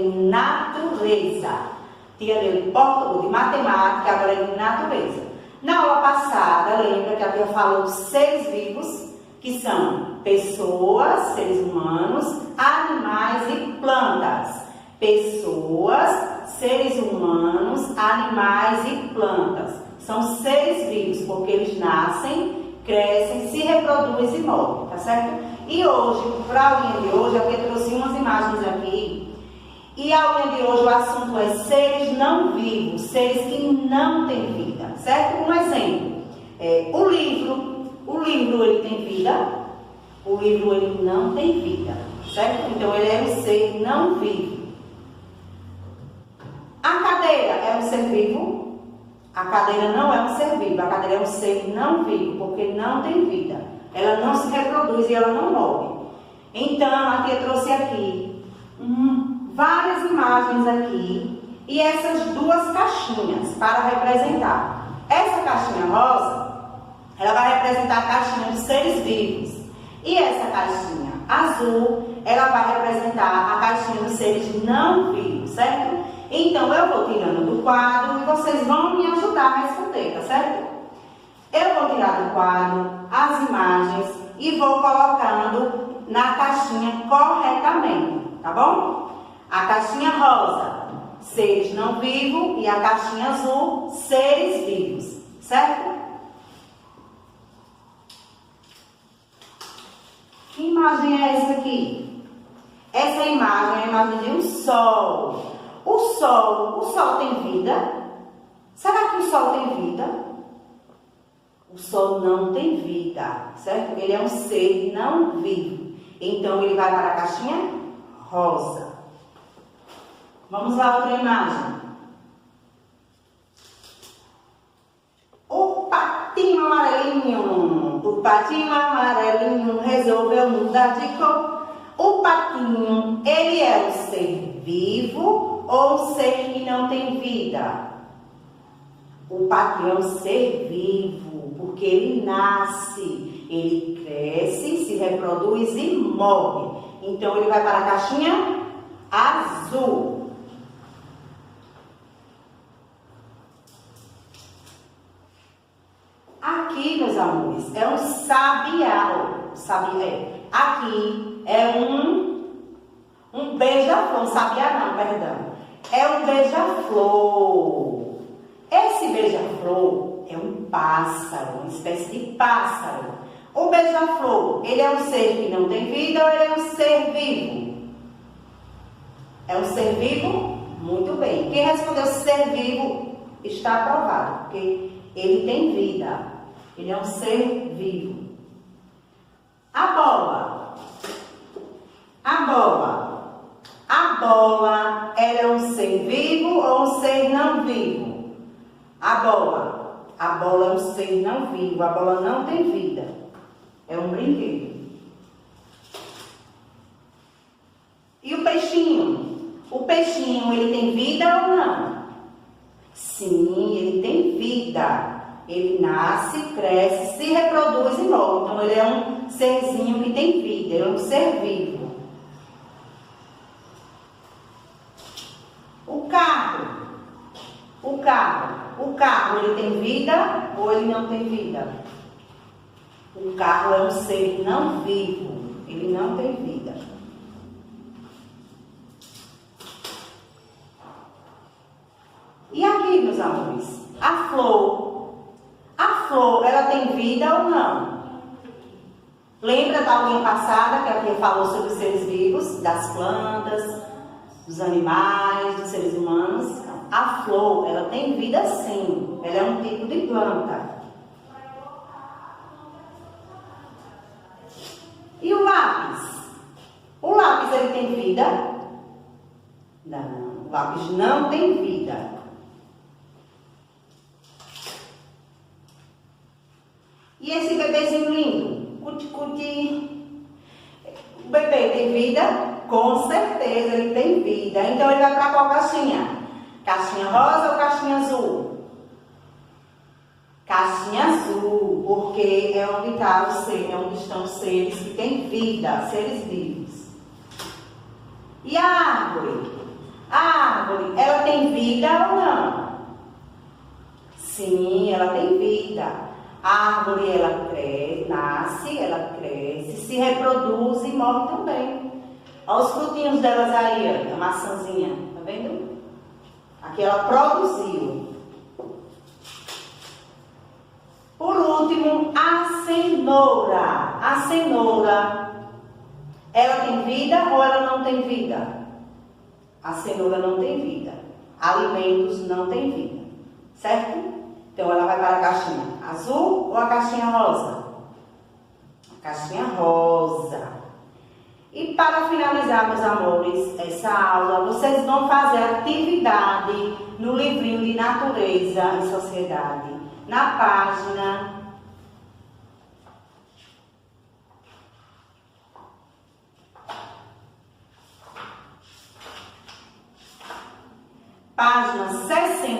em natureza. Tia deu de português, de matemática, agora é de natureza. Na aula passada, lembra que a tia falou dos seres vivos, que são pessoas, seres humanos, animais e plantas. Pessoas, seres humanos, animais e plantas. São seres vivos, porque eles nascem, crescem, se reproduzem e morrem, tá certo? E hoje, para a aulinha de hoje, eu trouxe umas imagens aqui. E a aulinha de hoje, o assunto é seres não vivos, seres que não têm vida, certo? Um exemplo, o livro ele tem vida, o livro ele não tem vida, certo? Então ele é um ser não vivo. A cadeira é um ser vivo? A cadeira não é um ser vivo, a cadeira é um ser não vivo, porque não tem vida. Ela não se reproduz e ela não morre. Então, a tia trouxe aqui várias imagens aqui e essas duas caixinhas para representar. Essa caixinha rosa, ela vai representar a caixinha dos seres vivos. E essa caixinha azul, ela vai representar a caixinha dos seres não vivos, certo? Então, eu vou tirando do quadro e vocês vão me ajudar a responder, tá certo? Eu vou tirar do quadro as imagens e vou colocando na caixinha corretamente, tá bom? A caixinha rosa, seres não vivos, e a caixinha azul, seres vivos, certo? Que imagem é essa aqui? Essa imagem é a imagem de um sol. O sol tem vida? Será que o sol tem vida? O sol não tem vida, certo? Ele é um ser não vivo. Então, ele vai para a caixinha rosa. Vamos lá, outra imagem. O patinho amarelinho resolveu mudar de cor. O patinho, ele é um ser vivo ou um ser que não tem vida? O patinho é um ser vivo, porque ele nasce, ele cresce, se reproduz e morre. Então, ele vai para a caixinha azul. Aqui, meus amores, é um sabiá. Aqui é um beija-flor, sabiá não, perdão. É um beija-flor. Esse beija-flor é um pássaro, uma espécie de pássaro. O beija-flor, ele é um ser que não tem vida ou ele é um ser vivo? É um ser vivo? Muito bem. Quem respondeu ser vivo está aprovado, porque ele tem vida. Ele é um ser vivo. A bola, ela é um ser vivo ou um ser não vivo? A bola é um ser não vivo, a bola não tem vida. É um brinquedo. E o peixinho? O peixinho, ele tem vida ou não? Sim, ele tem vida. Ele nasce, cresce, se reproduz e morre. Então, ele é um serzinho que tem vida, ele é um ser vivo. O carro, ele tem vida ou ele não tem vida? O carro é um ser não vivo, ele não tem vida. E aqui, meus amores, a flor, ela tem vida ou não? Lembra da aulinha passada que a tia falou sobre os seres vivos, das plantas, dos animais, dos seres humanos? A flor, ela tem vida sim, ela é um tipo de planta. E o lápis? O lápis, ele tem vida? Não, o lápis não tem vida. E esse bebezinho lindo? Cuti-cuti. O bebê tem vida? Com certeza ele tem vida. Então ele vai para qual caixinha? Caixinha rosa ou caixinha azul? Caixinha azul, porque é onde está o ser, é onde estão os seres que têm vida, seres vivos. E a árvore? A árvore, ela tem vida ou não? Sim, ela tem vida. A árvore, ela cresce, nasce, ela cresce, se reproduz e morre também. Olha os frutinhos delas aí, a maçãzinha, tá vendo? Aqui ela produziu. Por último, a cenoura. A cenoura, ela tem vida ou ela não tem vida? A cenoura não tem vida. Alimentos não têm vida. Certo? Então ela vai para a caixinha azul ou a caixinha rosa? A caixinha rosa. E para finalizar, meus amores, essa aula, vocês vão fazer atividade no livrinho de Natureza e Sociedade. Na página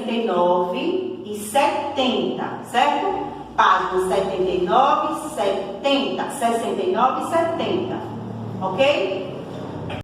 69 e 70, certo? Página 79, 70, 69 e 70, ok?